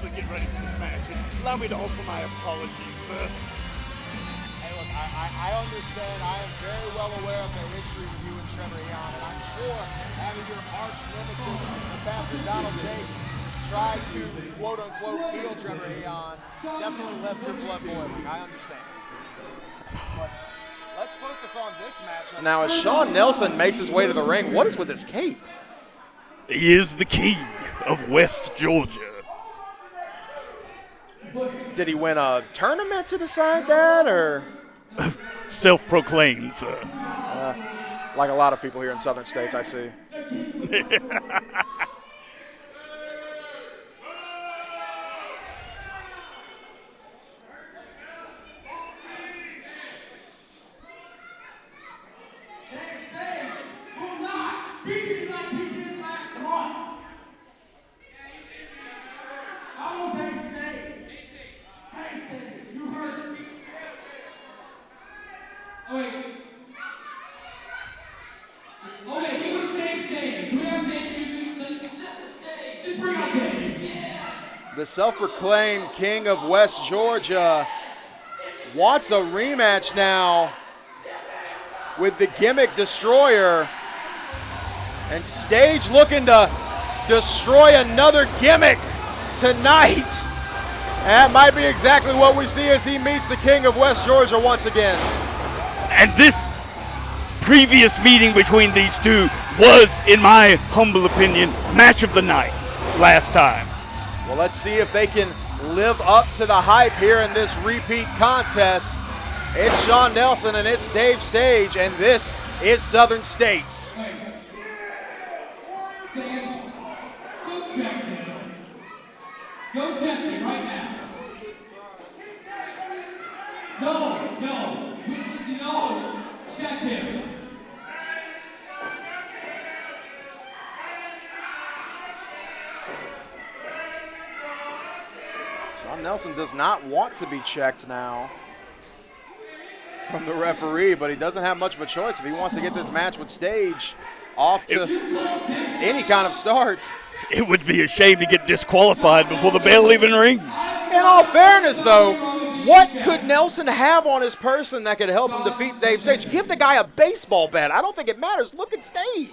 to get ready for this match. And allow me to offer my apologies, sir. Hey, look, I understand. I am very well aware of the history with you and Trevor Eon, and I'm sure having your arch nemesis, Ambassador Donald Jakes, try to quote-unquote heal Trevor Eon definitely left your blood boiling. I understand. But let's focus on this matchup. Now, as Shawn Nelson makes his way to the ring, what is with this cape? He is the king of West Georgia. Did he win a tournament to decide that, or? Self-proclaimed, sir. Like a lot of people here in southern states, I see. The self-proclaimed king of West Georgia wants a rematch now with the gimmick Destroyer. And Stage looking to destroy another gimmick tonight. That might be exactly what we see as he meets the king of West Georgia once again. And this previous meeting between these two was, in my humble opinion, match of the night last time. Well, let's see if they can live up to the hype here in this repeat contest. It's Shawn Nelson and it's Dave Stage, and this is Southern States. Go check him right now. No, check him. Shawn Nelson does not want to be checked now from the referee, but he doesn't have much of a choice if he wants to get this match with Stage off to any kind of start. It would be a shame to get disqualified before the bell even rings. In all fairness, though, what could Nelson have on his person that could help him defeat Dave Stage? Give the guy a baseball bat. I don't think it matters. Look at Stage.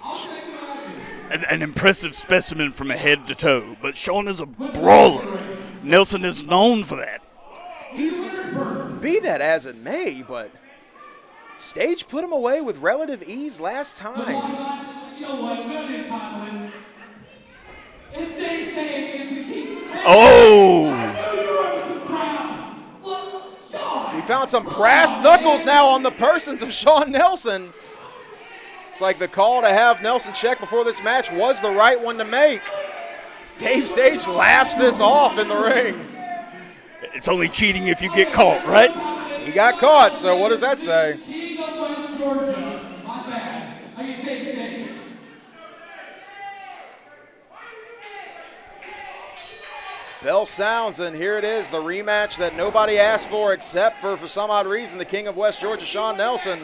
An impressive specimen from head to toe, but Shawn is a brawler. Nelson is known for that. Be that as it may, but Stage put him away with relative ease last time. You know what? We're going to it's Dave Stage. Oh! We found some brass knuckles now on the persons of Shawn Nelson. It's like the call to have Nelson check before this match was the right one to make. Dave Stage laughs this off in the ring. It's only cheating if you get caught, right? He got caught, so what does that say? Bell sounds, and here it is, the rematch that nobody asked for except for some odd reason, the king of West Georgia, Shawn Nelson.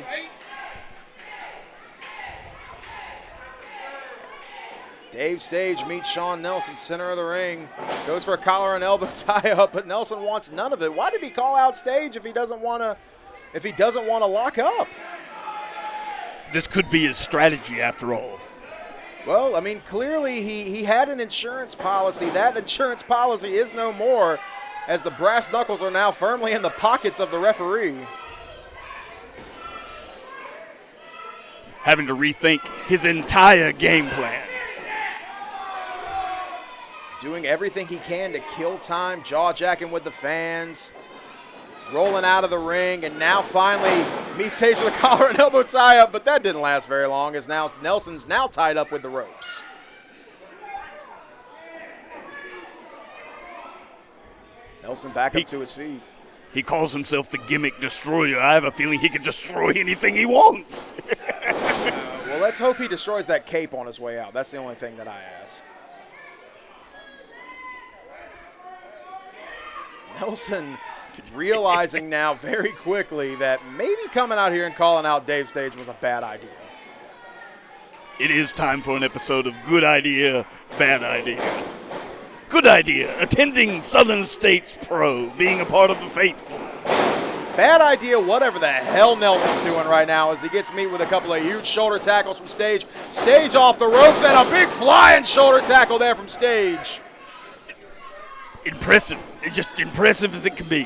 Dave Stage meets Shawn Nelson, center of the ring. Goes for a collar and elbow tie-up, but Nelson wants none of it. Why did he call out Stage if he doesn't want to lock up? This could be his strategy after all. Well, I mean, clearly he had an insurance policy. That insurance policy is no more, as the brass knuckles are now firmly in the pockets of the referee. Having to rethink his entire game plan. Doing everything he can to kill time, jaw-jacking with the fans, rolling out of the ring, and now finally meets Stage with a collar and elbow tie-up, but that didn't last very long, as now Nelson's now tied up with the ropes. Nelson back up to his feet. He calls himself the gimmick destroyer. I have a feeling he can destroy anything he wants. Well, let's hope he destroys that cape on his way out. That's the only thing that I ask. Nelson realizing now very quickly that maybe coming out here and calling out Dave Stage was a bad idea. It is time for an episode of Good Idea, Bad Idea. Good Good idea. Attending Southern States Pro, being a part of the faithful. Bad idea, whatever the hell Nelson's doing right now as he gets meet with a couple of huge shoulder tackles from Stage. Stage off the ropes and a big flying shoulder tackle there from Stage. Impressive. It's just impressive as it can be.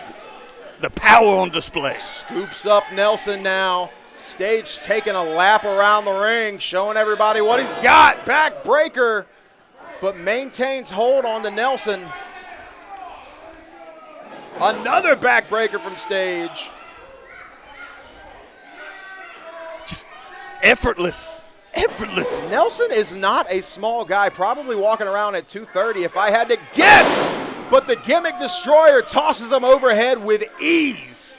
The power on display. Scoops up Nelson now. Stage taking a lap around the ring, showing everybody what he's got. Back breaker, but maintains hold on to Nelson. Another backbreaker from Stage. Just effortless. Effortless. Nelson is not a small guy, probably walking around at 230 if I had to guess. But the Gimmick Destroyer tosses him overhead with ease.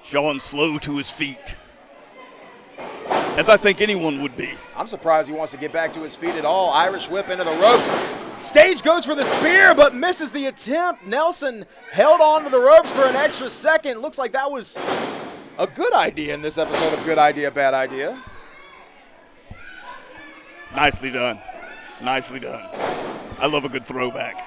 Sean slow to his feet, as I think anyone would be. I'm surprised he wants to get back to his feet at all. Irish whip into the ropes. Stage goes for the spear, but misses the attempt. Nelson held on to the ropes for an extra second. Looks like that was a good idea in this episode of Good Idea, Bad Idea. Nicely done. Nicely done. I love a good throwback.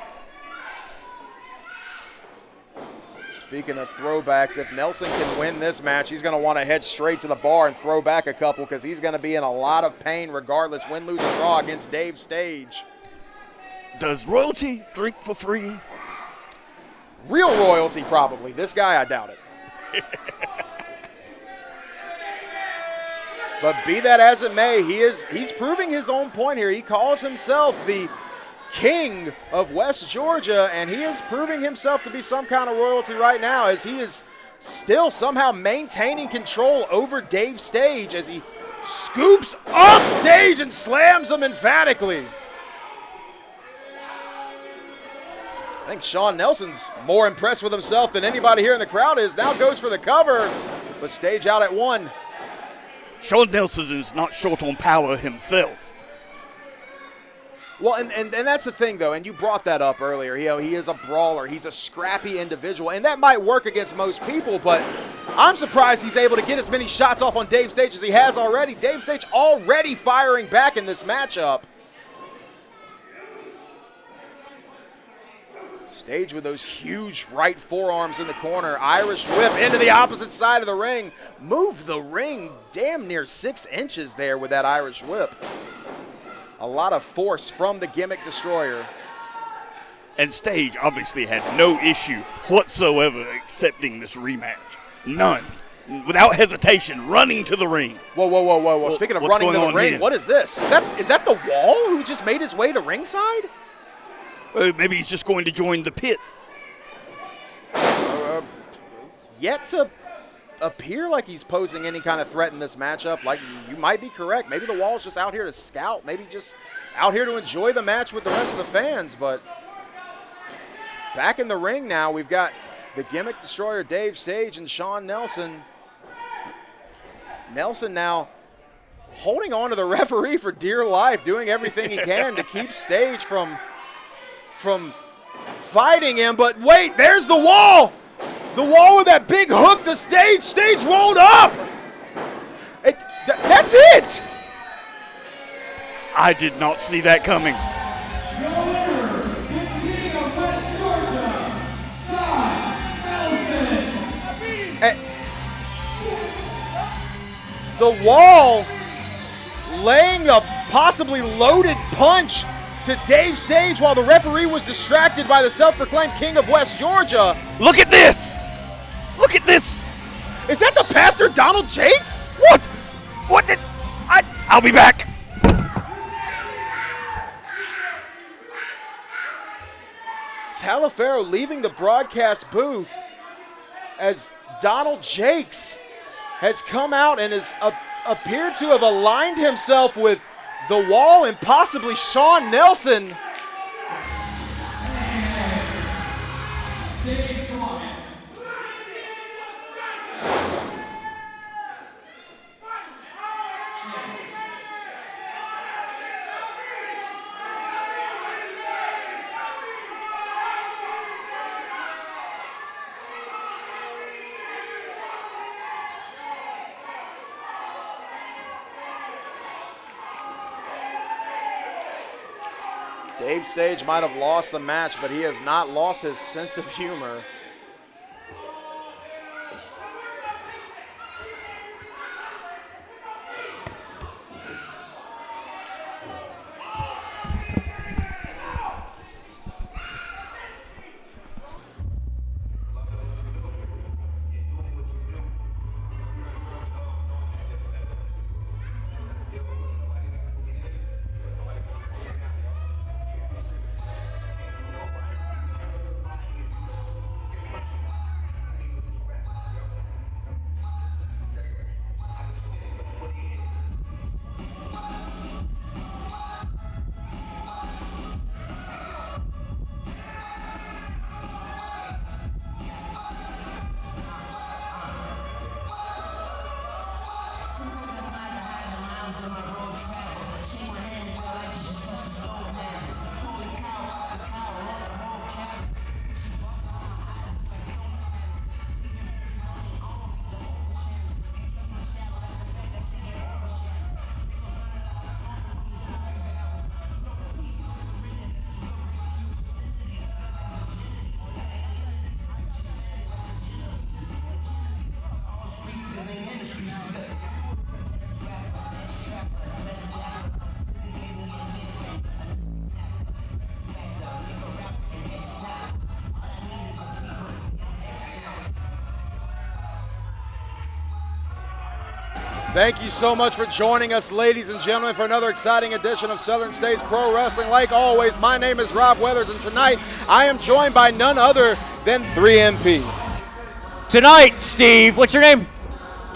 Speaking of throwbacks, if Nelson can win this match, he's going to want to head straight to the bar and throw back a couple because he's going to be in a lot of pain regardless, win, lose, or draw against Dave Stage. Does royalty drink for free? Real royalty, probably. This guy, I doubt it. But be that as it may, he's proving his own point here. He calls himself the King of West Georgia, and he is proving himself to be some kind of royalty right now as he is still somehow maintaining control over Dave Stage as he scoops up Stage and slams him emphatically. I think Sean Nelson's more impressed with himself than anybody here in the crowd is. Now goes for the cover, but Stage out at one. Sean Nelson is not short on power himself. Well, and that's the thing, though, and you brought that up earlier. You know, he is a brawler. He's a scrappy individual, and that might work against most people, but I'm surprised he's able to get as many shots off on Dave Stage as he has already. Dave Stage already firing back in this matchup. Stage with those huge right forearms in the corner. Irish whip into the opposite side of the ring. Move the ring damn near 6 inches there with that Irish whip. A lot of force from the Gimmick Destroyer. And Stage obviously had no issue whatsoever accepting this rematch. None. Without hesitation, running to the ring. Whoa. Speaking of running to the ring, here? what is this? Is that the Wall who just made his way to ringside? Maybe he's just going to join the pit. Yet to appear like he's posing any kind of threat in this matchup. Like, you might be correct. Maybe the Wall's just out here to scout. Maybe just out here to enjoy the match with the rest of the fans. But back in the ring now, we've got the Gimmick Destroyer, Dave Stage, and Sean Nelson. Nelson now holding on to the referee for dear life, doing everything he can to keep Stage from fighting him. But wait, there's the Wall! The Wall with that big hook to Stage. Stage rolled up! That's it! I did not see that coming. The Wall laying a possibly loaded punch to Dave Stage while the referee was distracted by the self-proclaimed King of West Georgia. Look at this! Look at this! Is that the Pastor Donald Jakes? What? What did... I'll be back. Taliaferro leaving the broadcast booth as Donald Jakes has come out and has appeared to have aligned himself with the Wall and possibly Sean Nelson. Dave Sage might have lost the match, but he has not lost his sense of humor. Thank you so much for joining us, ladies and gentlemen, for another exciting edition of Southern States Pro Wrestling. Like always, my name is Rob Weathers, and tonight I am joined by none other than 3MP. Tonight, Steve, what's your name?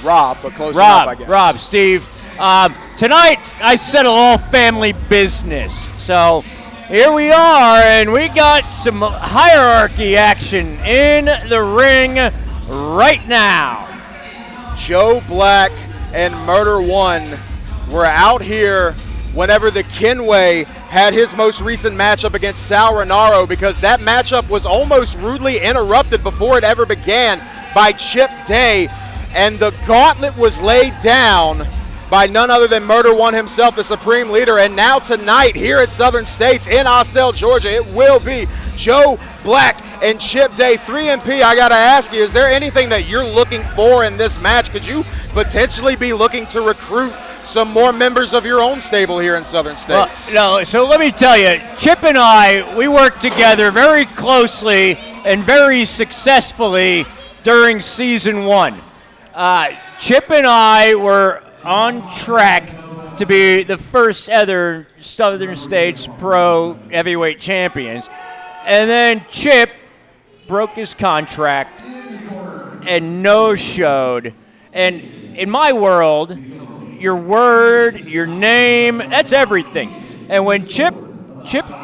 Rob, but close enough, I guess. Rob, Steve. Tonight, I settle all family business. So here we are, and we got some hierarchy action in the ring right now. Joe Black and Murder One were out here whenever the Kenway had his most recent matchup against Sal Renaro, because that matchup was almost rudely interrupted before it ever began by Chip Day, and the gauntlet was laid down by none other than Murder One himself, the Supreme Leader. And now tonight here at Southern States in Austell, Georgia, it will be Joe Black and Chip Day. 3MP, I gotta ask you, is there anything that you're looking for in this match? Could you potentially be looking to recruit some more members of your own stable here in Southern States? Well, no, so let me tell you, Chip and I, we worked together very closely and very successfully during season 1. Chip and I were on track to be the first ever Southern States Pro Heavyweight Champions. And then Chip broke his contract and no-showed. And in my world, your word, your name, that's everything. And when Chip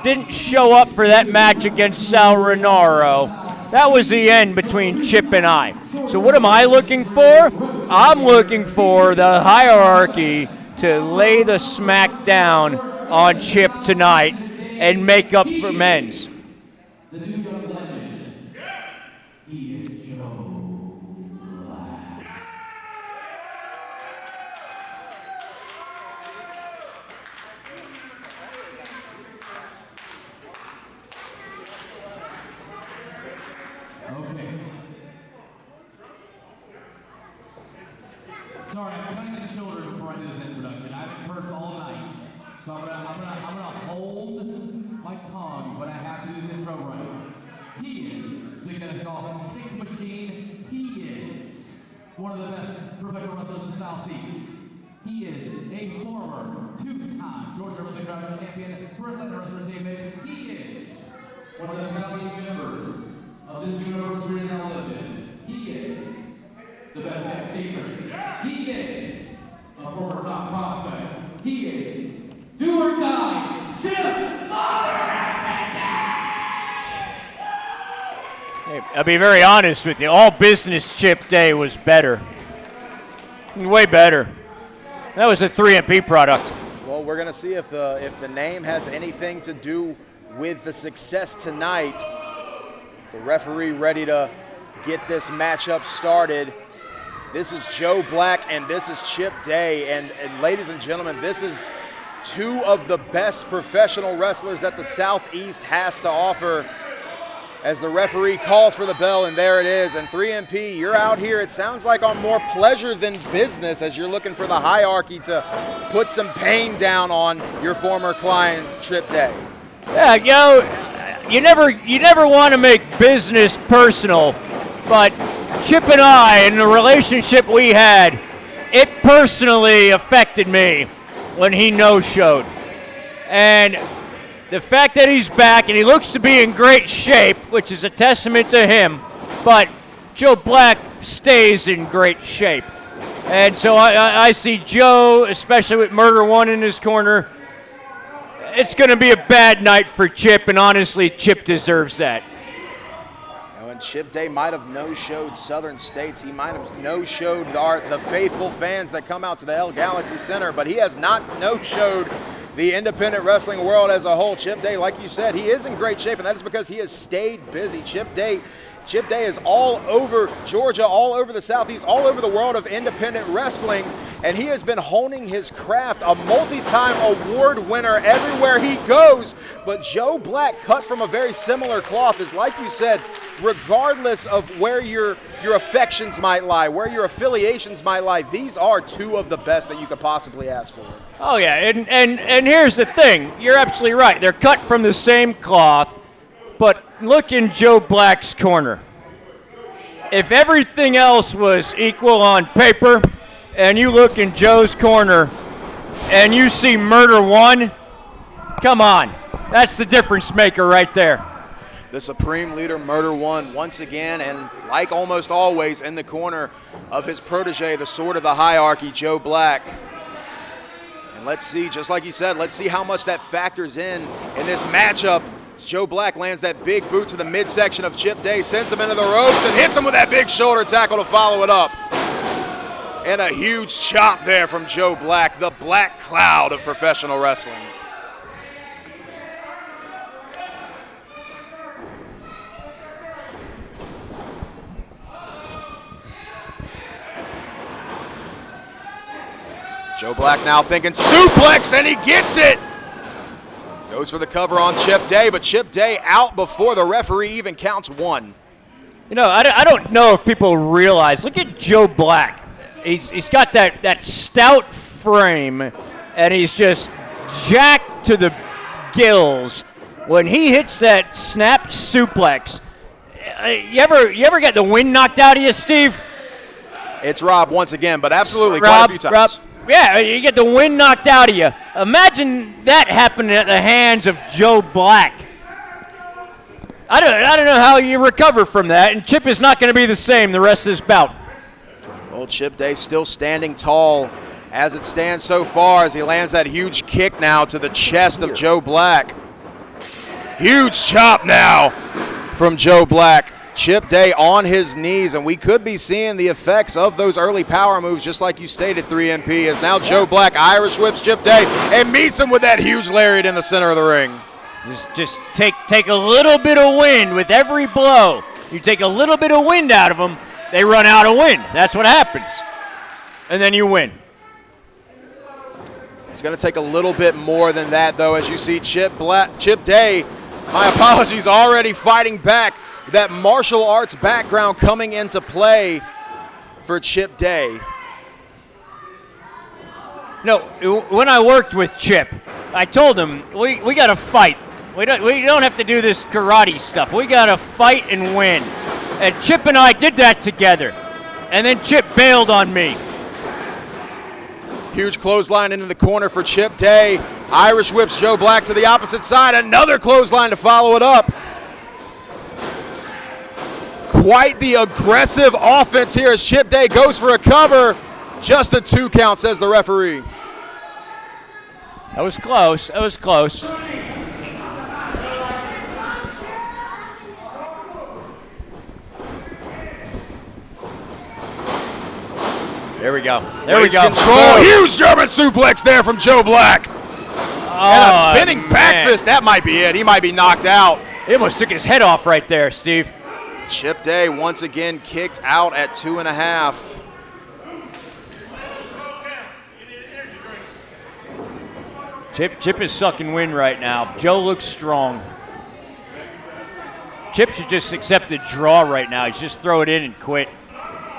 didn't show up for that match against Sal Renaro, that was the end between Chip and I. So what am I looking for? I'm looking for the hierarchy to lay the smack down on Chip tonight and make up for men's. The new young legend, he is Joe Black. Okay. Sorry, I'm cutting the children before I do this introduction. I haven't cursed all night, so I'm gonna hold my tongue, but I have to do this intro right. He is the Kenneth Kick Machine. He is one of the best professional wrestlers in the Southeast. He is a former two-time Georgia Wrestling Crowd champion for Atlanta Wrestling Entertainment. He is one of the founding members of this universe we now live in. He is the best kept secrets. He is a former top prospect. He is do or die, Chip Hey, I'll be very honest with you. All business Chip Day was better. Way better. That was a 3MP product. Well, we're going to see if the name has anything to do with the success tonight. The referee ready to get this matchup started. This is Joe Black and this is Chip Day. And ladies and gentlemen, this is two of the best professional wrestlers that the Southeast has to offer. As the referee calls for the bell, and there it is. And 3MP, you're out here, it sounds like on more pleasure than business, as you're looking for the hierarchy to put some pain down on your former client, Chip Day. Yeah, you never want to make business personal, but Chip and I, and the relationship we had, it personally affected me when he no-showed. And the fact that he's back and he looks to be in great shape, which is a testament to him, but Joe Black stays in great shape. And so I see Joe, especially with Murder One in his corner, it's going to be a bad night for Chip, and honestly, Chip deserves that. And Chip Day might have no-showed Southern States. He might have no-showed the faithful fans that come out to the L Galaxy Center, but he has not no-showed the independent wrestling world as a whole. Chip Day, like you said, he is in great shape, and that is because he has stayed busy. Chip Day is all over Georgia, all over the Southeast, all over the world of independent wrestling, and he has been honing his craft, a multi-time award winner everywhere he goes. But Joe Black, cut from a very similar cloth, is, like you said, regardless of where your affections might lie, where your affiliations might lie, these are two of the best that you could possibly ask for. Oh, yeah, and here's the thing. You're absolutely right. They're cut from the same cloth, but look in Joe Black's corner. If everything else was equal on paper, and you look in Joe's corner, and you see Murder One, come on. That's the difference maker right there. The Supreme Leader, Murder One, once again, and like almost always, in the corner of his protege, the sword of the hierarchy, Joe Black. And let's see, just like you said, let's see how much that factors in this matchup. Joe Black lands that big boot to the midsection of Chip Day, sends him into the ropes, and hits him with that big shoulder tackle to follow it up. And a huge chop there from Joe Black, the black cloud of professional wrestling. Joe Black now thinking suplex, and he gets it. Goes for the cover on Chip Day, but Chip Day out before the referee even counts one. You know, I don't know if people realize, look at Joe Black. He's got that stout frame, and he's just jacked to the gills. When he hits that snap suplex, you ever get the wind knocked out of you, Steve? It's Rob once again, but absolutely Rob, quite a few times. Rob, yeah, you get the wind knocked out of you. Imagine that happening at the hands of Joe Black. I don't know how you recover from that, and Chip is not going to be the same the rest of this bout. Well, Chip Day still standing tall as it stands so far, as he lands that huge kick now to the chest of Joe Black. Huge chop now from Joe Black. Chip Day on his knees, and we could be seeing the effects of those early power moves, just like you stated, 3MP, as now Joe Black Irish whips Chip Day and meets him with that huge lariat in the center of the ring. Just take a little bit of wind with every blow. You take a little bit of wind out of them, they run out of wind. That's what happens. And then you win. It's going to take a little bit more than that, though, as you see Chip Day, my apologies, already fighting back. That martial arts background coming into play for Chip Day. No, when I worked with Chip, I told him, we got to fight. We don't have to do this karate stuff. We got to fight and win. And Chip and I did that together. And then Chip bailed on me. Huge clothesline into the corner for Chip Day. Irish whips Joe Black to the opposite side. Another clothesline to follow it up. Quite the aggressive offense here as Chip Day goes for a cover. Just a 2 count, says the referee. That was close. That was close. There we go. There we go. Control. Huge German suplex there from Joe Black. And a spinning back fist. That might be it. He might be knocked out. He almost took his head off right there, Steve. Chip Day once again kicked out at 2.5. Chip is sucking wind right now. Joe looks strong. Chip should just accept the draw right now. He's just throw it in and quit.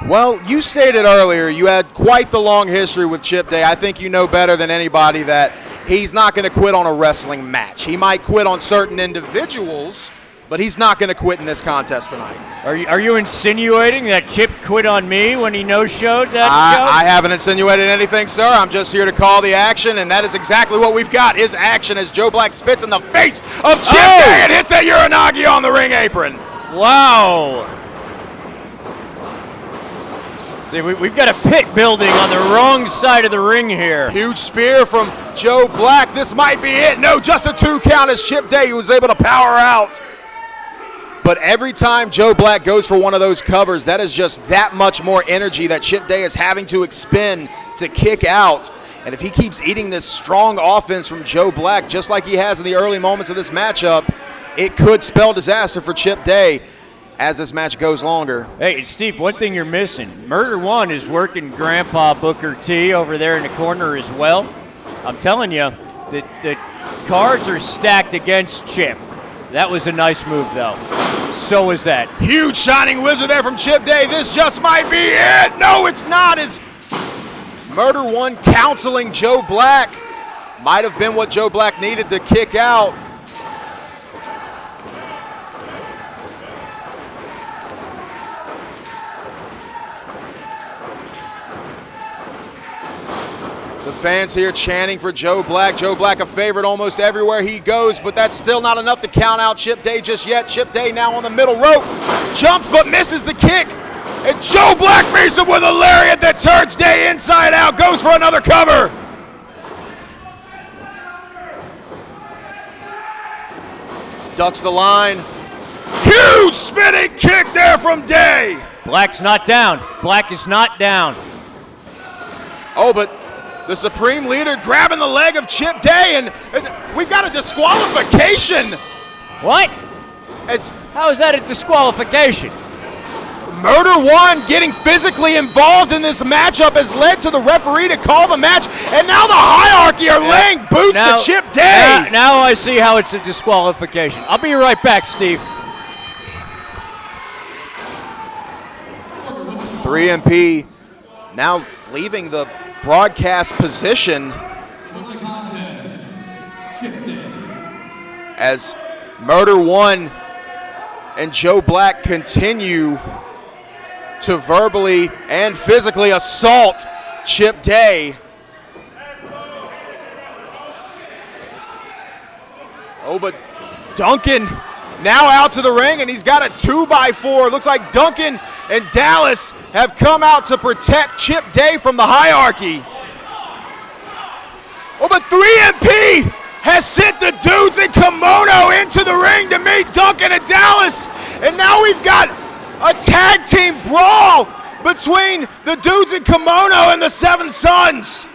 Well, you stated earlier you had quite the long history with Chip Day. I think you know better than anybody that he's not going to quit on a wrestling match. He might quit on certain individuals, but he's not going to quit in this contest tonight. Are you insinuating that Chip quit on me when he no-showed that show? I haven't insinuated anything, sir. I'm just here to call the action, and that is exactly what we've got. His action as Joe Black spits in the face of Chip Day and hits that Uranagi on the ring apron. Wow. See, we've got a pit building on the wrong side of the ring here. Huge spear from Joe Black. This might be it. No, just a 2 count as Chip Day was able to power out. But every time Joe Black goes for one of those covers, that is just that much more energy that Chip Day is having to expend to kick out. And if he keeps eating this strong offense from Joe Black, just like he has in the early moments of this matchup, it could spell disaster for Chip Day as this match goes longer. Hey, Steve, one thing you're missing. Murder One is working Grandpa Booker T over there in the corner as well. I'm telling you, the cards are stacked against Chip. That was a nice move, though. So was that. Huge Shining Wizard there from Chip Day. This just might be it. No, it's not. As Murder One counseling Joe Black. Might have been what Joe Black needed to kick out. The fans here chanting for Joe Black. Joe Black a favorite almost everywhere he goes, but that's still not enough to count out Chip Day just yet. Chip Day now on the middle rope. Jumps but misses the kick. And Joe Black meets him with a lariat that turns Day inside out. Goes for another cover. Ducks the line. Huge spinning kick there from Day. Black's not down. Black is not down. Oh, but the Supreme Leader grabbing the leg of Chip Day, and we've got a disqualification. What? It's How is that a disqualification? Murder One getting physically involved in this matchup has led to the referee to call the match, and now the hierarchy are laying boots to Chip Day. Now I see how it's a disqualification. I'll be right back, Steve. 3MP now leaving the broadcast position as Murder One and Joe Black continue to verbally and physically assault Chip Day. Oh, but Duncan now out to the ring, and he's got a 2x4. Looks like Duncan and Dallas have come out to protect Chip Day from the hierarchy. Oh, but 3MP has sent the dudes in kimono into the ring to meet Duncan and Dallas. And now we've got a tag team brawl between the dudes in kimono and the Seven Sons.